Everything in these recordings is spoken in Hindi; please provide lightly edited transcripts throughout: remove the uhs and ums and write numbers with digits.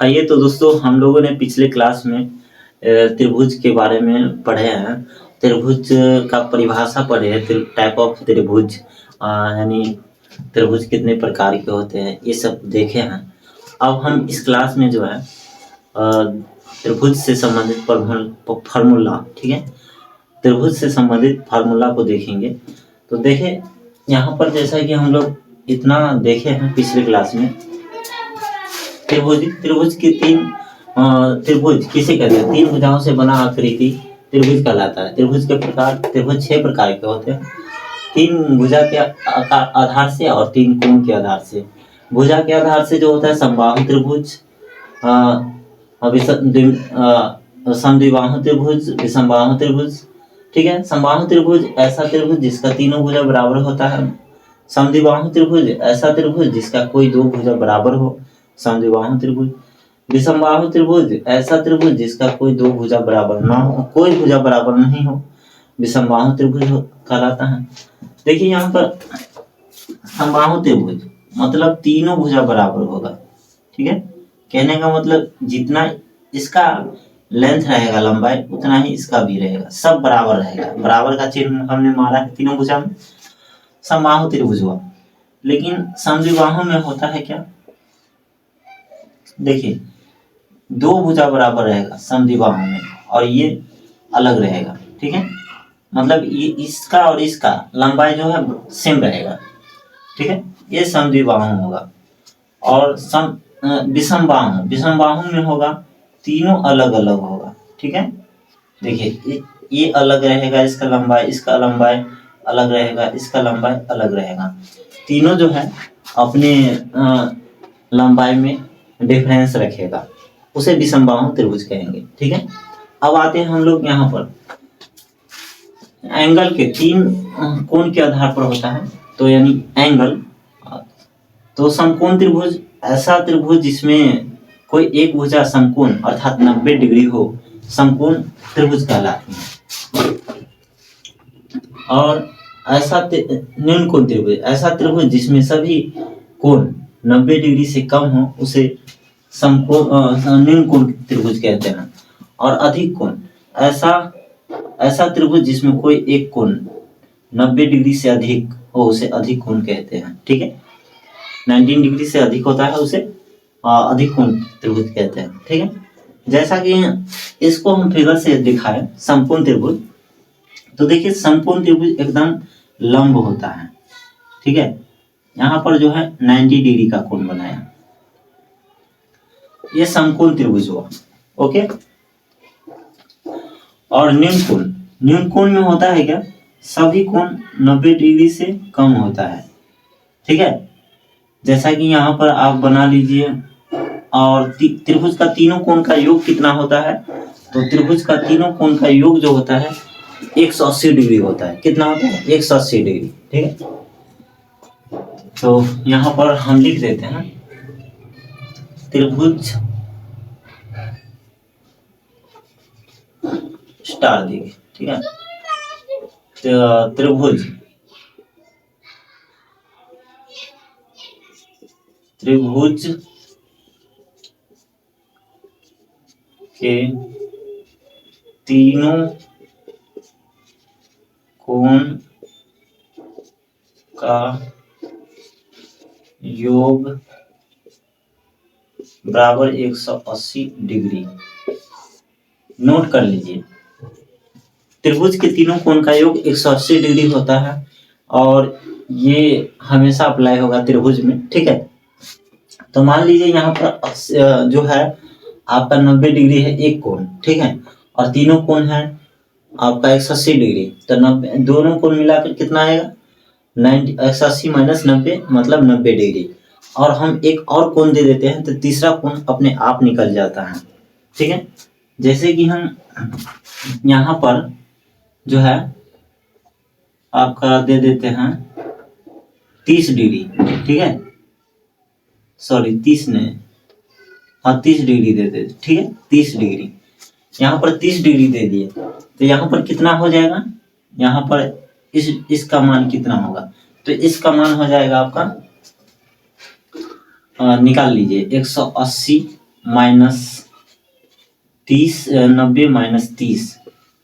आइए तो दोस्तों हम लोगों ने पिछले क्लास में त्रिभुज के बारे में पढ़े हैं। त्रिभुज का परिभाषा पढ़े हैं, टाइप ऑफ त्रिभुज, यानी त्रिभुज कितने प्रकार के होते हैं, ये सब देखे हैं। अब हम इस क्लास में जो है त्रिभुज से संबंधित फार्मूला, ठीक है, त्रिभुज से संबंधित फार्मूला को देखेंगे। तो देखें यहाँ पर, जैसा कि हम लोग इतना देखे हैं पिछले क्लास में, त्रिभुज की त्रिभुज किसे कहते हैं? तीन भुजाओं से बना आकृति त्रिभुज कहलाता है। त्रिभुज के प्रकार, त्रिभुज 6 प्रकार के होते हैं, तीन भुजा के आधार से और तीन कोण के आधार से। भुजा के आधार से जो होता है समबाहु त्रिभुज, समद्विबाहु त्रिभुज, विषमबाहु त्रिभुज, ठीक है। समबाहु त्रिभुज ऐसा त्रिभुज जिसका तीनों भुजा बराबर होता है। समद्विबाहु त्रिभुज ऐसा त्रिभुज जिसका कोई दो भुजा बराबर हो, समद्विबाहु त्रिभुज। विषमबाहु त्रिभुज ऐसा त्रिभुज जिसका कोई दो भुजा बराबर ना हो, कोई भुजा बराबर नहीं हो, विषमबाहु त्रिभुज कहलाता है। देखिए यहाँ पर समबाहु त्रिभुज मतलब तीनों भुजा बराबर होगा, ठीक है। कहने का मतलब जितना इसका लेंथ रहेगा, लंबाई, उतना ही इसका भी रहेगा, सब बराबर रहेगा। बराबर का चिन्ह हमने मारा है तीनों भुजा में, समबाहु त्रिभुज हुआ। लेकिन समद्विबाहु में होता है क्या? देखिए दो भुजा बराबर रहेगा समद्विबाहु में और ये अलग रहेगा, ठीक है। मतलब ये इसका और इसका लंबाई जो है सेम रहेगा, ठीक है। ये समद्विबाहु होगा। और विषमबाहु में होगा तीनों अलग अलग होगा, ठीक है। देखिए ये अलग रहेगा, इसका लंबाई, इसका लंबाई अलग रहेगा, इसका लंबाई अलग रहेगा। तीनों जो है अपने लंबाई में डिफरेंस रखेगा, उसे विषमबाहु त्रिभुज कहेंगे, ठीक है। अब आते हैं हम लोग यहाँ पर एंगल के तीन कोण के आधार पर होता है, तो यानी एंगल। तो समकोण त्रिभुज ऐसा त्रिभुज जिसमें कोई एक भुजा समकोण अर्थात 90 डिग्री हो, समकोण त्रिभुज कहलाती है। और ऐसा न्यून कोण त्रिभुज ऐसा त्रिभुज जिसमें सभी कोण 90 डिग्री से कम हो, उसे न्यून कोण त्रिभुज कहते हैं। और अधिक कोण ऐसा त्रिभुज जिसमें कोई एक कोण 90 डिग्री से अधिक हो, उसे अधिक कोण कहते हैं, ठीक है। 19 डिग्री से अधिक होता है उसे अधिक कोण त्रिभुज कहते हैं, ठीक है। जैसा कि इसको हम फिगर से दिखाएं समकोण त्रिभुज, तो देखिए समकोण त्रिभुज एकदम लंब होता है, ठीक है। यहाँ पर जो है 90 डिग्री का कोण बनाया, ये समकोण त्रिभुज हुआ, ओके। और न्यून कोण में होता है क्या? सभी कोण 90 डिग्री से कम होता है, ठीक है। जैसा कि यहाँ पर आप बना लीजिए। और त्रिभुज का तीनों कोण का योग कितना होता है? तो त्रिभुज का तीनों कोण का योग जो होता है 180 डिग्री होता है। कितना होता है? 180 डिग्री, ठीक है। तो यहाँ पर हम लिख देते हैं त्रिभुज स्टार देखिए, ठीक है। त्रिभुज के तीनों कोण का योग बराबर 180 डिग्री। नोट कर लीजिए, त्रिभुज के तीनों कोण का योग 180 डिग्री होता है और ये हमेशा अप्लाई होगा त्रिभुज में, ठीक है। तो मान लीजिए यहाँ पर जो है आपका 90 डिग्री है एक कोण, ठीक है, और तीनों कोण है आपका 180 डिग्री। तो 90 दोनों कोण मिलाकर कितना आएगा? 180 माइनस 90 मतलब 90 डिग्री। और हम एक और कोण दे देते हैं तो तीसरा कोण अपने आप निकल जाता है, ठीक है। जैसे कि हम यहाँ पर जो है आपका दे देते हैं 30 डिग्री, ठीक है। सॉरी 30 नहीं, हाँ 30 डिग्री दे देते, ठीक है। 30 डिग्री यहाँ पर 30 डिग्री दे दिए तो यहाँ पर कितना हो जाएगा? यहाँ पर इसका मान कितना होगा? तो इसका मान हो जाएगा आपका, निकाल लीजिए 180 माइनस 30, 90 माइनस 30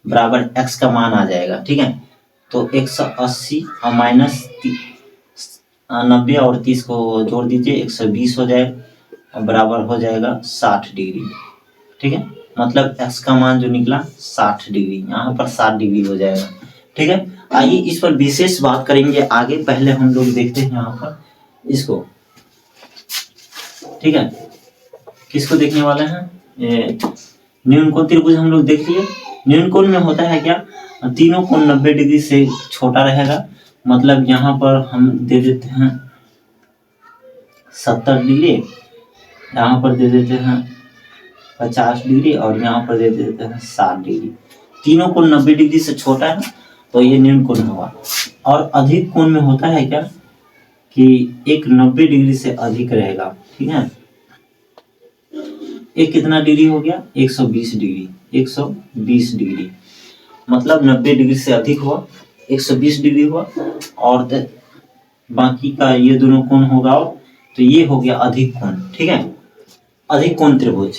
बराबर x का मान आ जाएगा, ठीक है। तो 180 और माइनस 90 और 30 को जोड़ दीजिए, 120 हो जाएगा, बराबर हो जाएगा 60 डिग्री, ठीक है। मतलब x का मान जो निकला 60 डिग्री, यहाँ पर 60 डिग्री हो जाएगा, ठीक है। आइए इस पर विशेष बात करेंगे आगे, पहले हम लोग देखते हैं यहाँ पर इसको, ठीक है। किसको देखने वाले हैं, ये न्यून कोण त्रिभुज हम लोग देख लिए। न्यून कोण में होता है क्या, तीनों कोण 90 डिग्री से छोटा रहेगा, मतलब यहाँ पर हम दे देते हैं 70 डिग्री, यहाँ पर दे देते हैं 50 डिग्री और यहाँ पर दे देते हैं 60 डिग्री। तीनों कोण 90 डिग्री से छोटा है तो ये न्यून कोण होगा। और अधिक कोण में होता है क्या कि एक 90 डिग्री से अधिक रहेगा, ठीक है। एक कितना डिग्री हो गया, 120 डिग्री, 120 डिग्री, मतलब 90 डिग्री से अधिक हुआ, 120 डिग्री हुआ, और बाकी का ये दोनों कोण होगा, तो ये हो गया अधिक कोण, ठीक है। अधिक कोण त्रिभुज,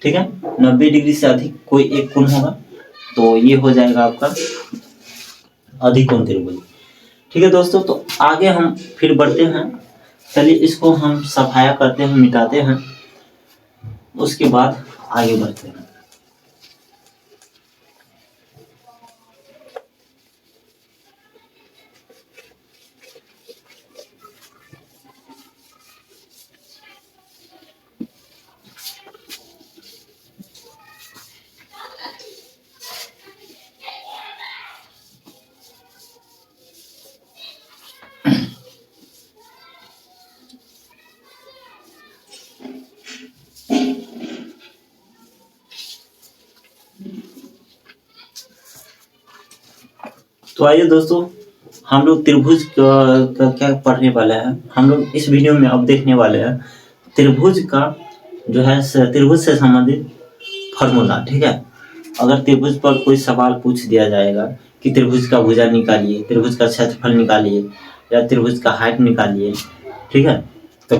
ठीक है। 90 डिग्री से अधिक कोई एक कोण होगा तो ये हो जाएगा आपका अधिक कोण त्रिभुज, ठीक है दोस्तों। तो आगे हम फिर बढ़ते हैं, चलिए इसको हम सफाया करते हैं, मिटाते हैं, उसके बाद आगे बढ़ते हैं। तो आइए दोस्तों, हम लोग त्रिभुज का क्या पढ़ने वाले हैं, हम लोग इस वीडियो में अब देखने वाले हैं त्रिभुज का जो है त्रिभुज से संबंधित फॉर्मूला, ठीक है। अगर त्रिभुज पर कोई सवाल पूछ दिया जाएगा कि त्रिभुज का भुजा निकालिए, त्रिभुज का क्षेत्रफल निकालिए या त्रिभुज का हाइट निकालिए, ठीक है, तो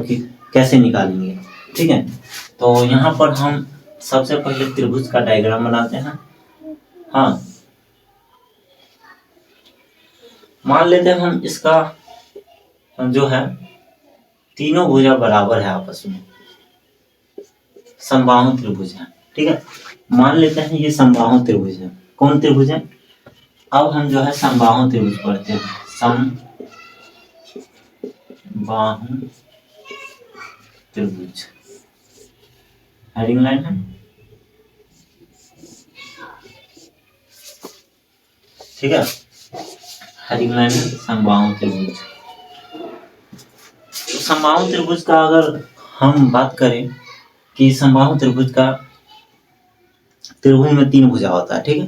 कैसे निकालेंगे, ठीक है। तो यहाँ पर हम सबसे पहले त्रिभुज का डायग्राम बनाते हैं। हाँ, मान लेते हैं हम इसका जो है तीनों भुजा बराबर है आपस में, समबाहु त्रिभुज है, ठीक है। मान लेते हैं ये समबाहु त्रिभुज है। कौन त्रिभुज है, अब हम जो है समबाहु त्रिभुज पढ़ते हैं। समबाहु त्रिभुज हेडिंग लाइन है, ठीक है। हेडिंग लाइन है समबाहु त्रिभुज। तो समबाहु त्रिभुज का अगर हम बात करें कि समबाहु त्रिभुज में तीन भुजा होता है, ठीक है।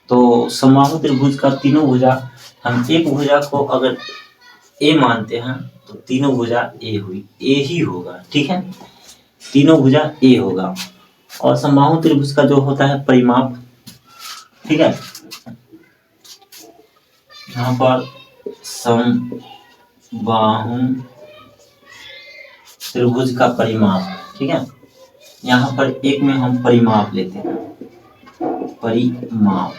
तो समबाहु त्रिभुज का तीनों भुजा, हम एक भुजा को अगर ए मानते हैं तो तीनों भुजा ए हुई, ए ही होगा, ठीक है। तीनों भुजा ए होगा। और समबाहु त्रिभुज का जो होता है परिमाप, ठीक है, यहाँ पर समबाहु त्रिभुज का परिमाप, ठीक है। यहाँ पर एक में हम परिमाप लेते हैं, परिमाप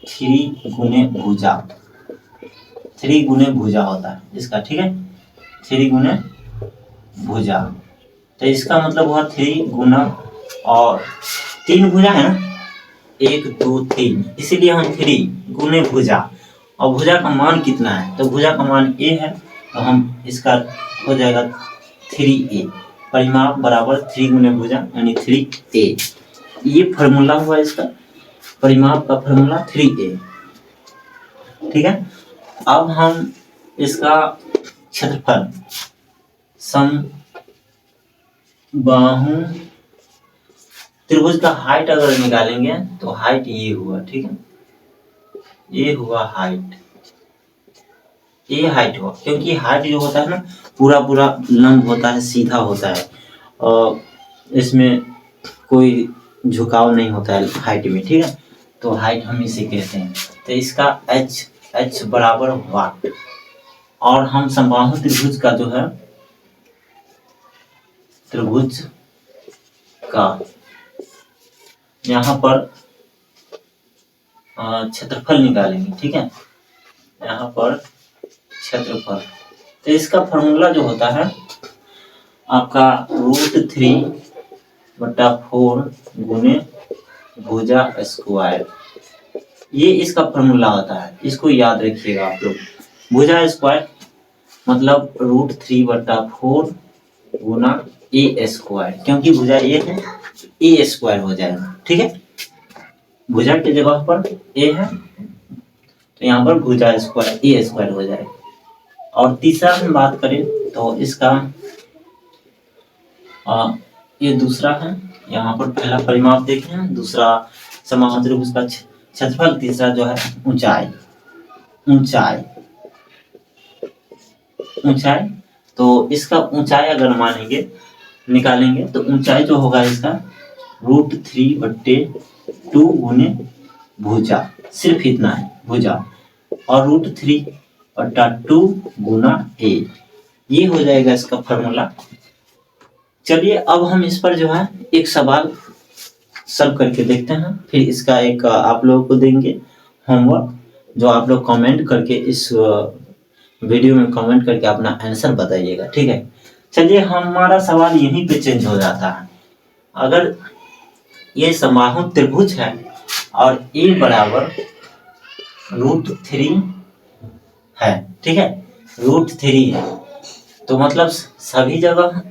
3 गुने भुजा, 3 गुने भुजा होता है इसका, ठीक है। 3 गुने भुजा, तो इसका मतलब हुआ 3 गुना, और 3 भुजा है ना, 1 2 3, इसीलिए हम 3 गुने भुजा, और भुजा का मान कितना है, तो भुजा का मान a है, तो हम इसका हो जाएगा 3a, परिमाप बराबर 3 गुने भुजा यानी 3a। ये फॉर्मूला हुआ इसका, परिमाप का फॉर्मूला 3a, ठीक है। अब हम इसका क्षेत्रफल समबाहु त्रिभुज का हाइट अगर निकालेंगे तो हाइट ये हुआ, ठीक है, ये हुआ हाइट, ये हाइट हुआ, क्योंकि हाइट जो होता है ना पूरा पूरा लंब होता है, सीधा होता है, और इसमें कोई झुकाव नहीं होता है हाइट में, ठीक है। तो हाइट हम इसे कहते हैं। तो इसका h बराबर वाट। और हम समबाहु त्रिभुज का जो है त्रिभुज का यहाँ पर क्षेत्रफल निकालेंगे, ठीक है। यहाँ पर क्षेत्रफल, तो इसका फॉर्मूला जो होता है आपका √3/4 गुने भुजा स्क्वायर, ये इसका फॉर्मूला होता है, इसको याद रखिएगा आप लोग। भुजा स्क्वायर मतलब √3/4 गुना ए स्क्वायर, क्योंकि भुजा ए है, ए स्क्वायर हो जाएगा, ठीक है। भुजा की जगह पर ए है तो यहाँ पर भुजा स्क्वायर ए स्क्वायर हो जाएगा। और तीसरा हम बात करें तो इसका ये दूसरा है, यहाँ पर पहला परिमाप देखें, दूसरा समबाहु त्रिभुज का क्षेत्रफल, तीसरा जो है ऊंचाई। ऊंचाई ऊंचाई तो इसका ऊंचाई अगर मानेंगे निकालेंगे तो ऊंचाई जो होगा इसका √3/2 गुने भुजा, सिर्फ इतना है भुजा, और √3/2 गुना ए, ये हो जाएगा इसका फॉर्मूला। चलिए अब हम इस पर जो है एक सवाल सॉल्व करके देखते हैं, फिर इसका एक आप लोगों को देंगे होमवर्क, जो आप लोग कमेंट करके इस वीडियो में कमेंट करके अपना आंसर बताइएगा, ठीक है। चलिए हमारा सवाल यहीं पे चेंज हो जाता है। अगर ये समबाहु त्रिभुज है और ए बराबर √3 है, ठीक है, √3 है, तो मतलब सभी जगह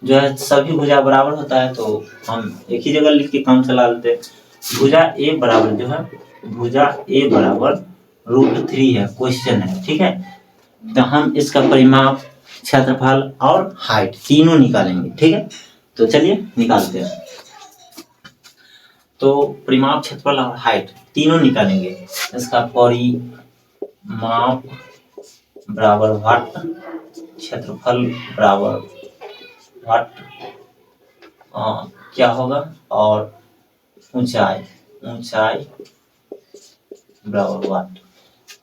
जो है सभी भुजा बराबर होता है, तो हम एक ही जगह लिख के काम चला लेते हैं। भुजा ए बराबर जो है, भुजा ए बराबर √3 है, क्वेश्चन है, ठीक है। तो हम इसका परिमाप, क्षेत्रफल और हाइट तीनों निकालेंगे, ठीक है। तो चलिए निकालते हैं। तो परिमाप, क्षेत्रफल और हाइट तीनों निकालेंगे। इसका परिमाप बराबर वाट, क्षेत्रफल बराबर वाट क्या होगा, और ऊंचाई बराबर वाट,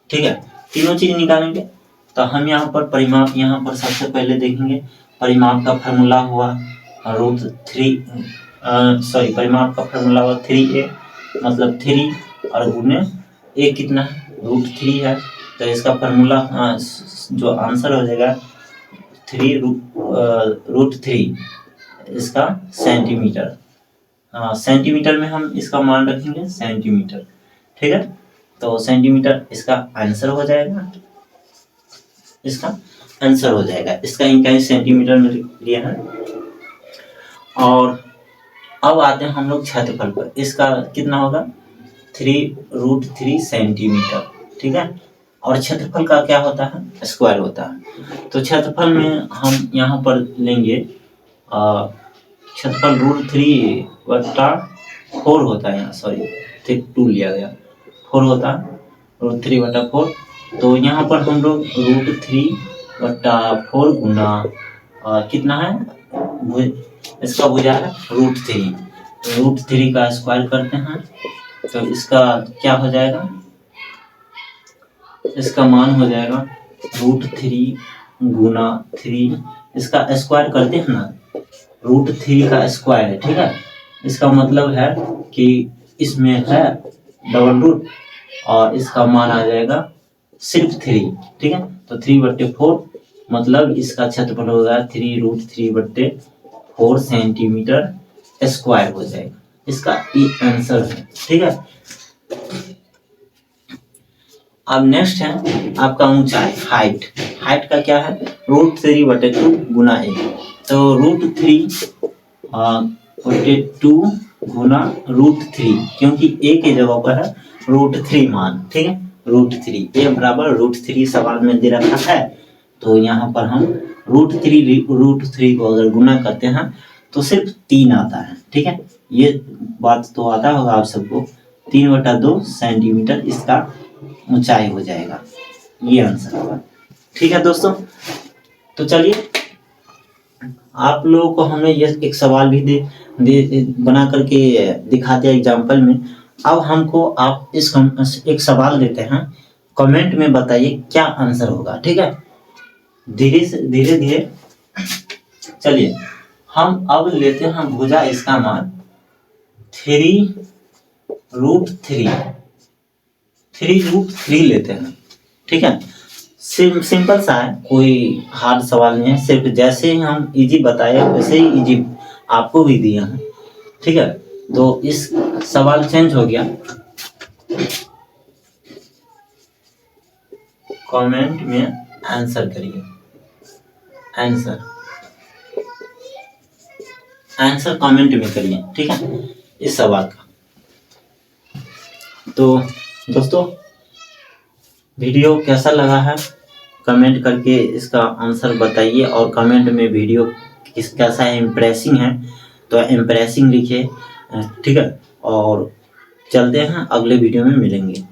ठीक है। तीनों चीज निकालेंगे। तो हम यहाँ पर परिमाप, यहाँ पर सबसे पहले देखेंगे परिमाप का फॉर्मूला हुआ परिमाप का फॉर्मूला हुआ 3a, मतलब 3 और गुने a कितना है, √3 है, तो इसका फॉर्मूला जो आंसर हो जाएगा 3√3, इसका सेंटीमीटर, सेंटीमीटर में हम इसका मान रखेंगे सेंटीमीटर, ठीक है। तो सेंटीमीटर इसका आंसर हो जाएगा, इसका आंसर हो जाएगा, इसका इकाई सेंटीमीटर में लिया है। और अब आते हैं हम लोग क्षेत्रफल पर, इसका कितना होगा 3√3 सेंटीमीटर, ठीक है। और क्षेत्रफल का क्या होता है, स्क्वायर होता है। तो क्षेत्रफल में हम यहाँ पर लेंगे क्षेत्रफल √3/4 होता है, यहाँ सॉरी 2 लिया गया, 4 होता है, √3/4। तो यहाँ पर हम लोग √3/4 गुना कितना है, इसका भुजा है √3 का स्क्वायर करते हैं, तो इसका क्या हो जाएगा, इसका मान हो जाएगा √3 गुना 3, इसका स्क्वायर करते हैं ना, √3 का स्क्वायर है, ठीक है। इसका मतलब है कि इसमें है डबल रूट और इसका मान आ जाएगा सिर्फ 3, ठीक है। तो 3/4 मतलब इसका क्षेत्रफल होगा 3√3/4 सेंटीमीटर स्क्वायर हो जाएगा, इसका ये आंसर है, ठीक है। अब नेक्स्ट है आपका ऊंचाई, हाइट का क्या है, √3/2 गुना ए, तो √3/2 गुना √3, क्योंकि ए के जगह पर है √3 मान, ठीक है, √3, ए बराबर √3 सवाल में दे रखा है, तो यहाँ पर हम √3 को अगर गुना करते हैं तो सिर्फ 3 आता है, ठीक है। ये बात तो आता होगा आप सबको, 3/2 सेंटीमीटर इसका ऊंचाई हो जाएगा, ये आंसर होगा, ठीक है दोस्तों। तो चलिए आप लोगों को हमने ये एक सवाल भी बना करके दिखा दिया एग्जाम्पल में। अब हमको आप इस एक सवाल देते हैं, कमेंट में बताइए क्या आंसर होगा, ठीक है। धीरे धीरे चलिए हम अब लेते हैं भुजा, इसका मान 3√3 लेते हैं। ठीक है, सिंपल सा है, कोई हार्ड सवाल नहीं है, सिर्फ जैसे ही हम इजी बताए वैसे ही इजी आपको भी दिया है। ठीक है, तो इस सवाल चेंज हो गया, कमेंट में आंसर करिए, आंसर कमेंट में करिए। ठीक है, इस सवाल का। तो दोस्तों, वीडियो कैसा लगा है कमेंट करके इसका आंसर बताइए, और कमेंट में वीडियो कैसा है, इम्प्रेसिंग है तो इम्प्रेसिंग लिखिए। ठीक है, और चलते हैं, अगले वीडियो में मिलेंगे।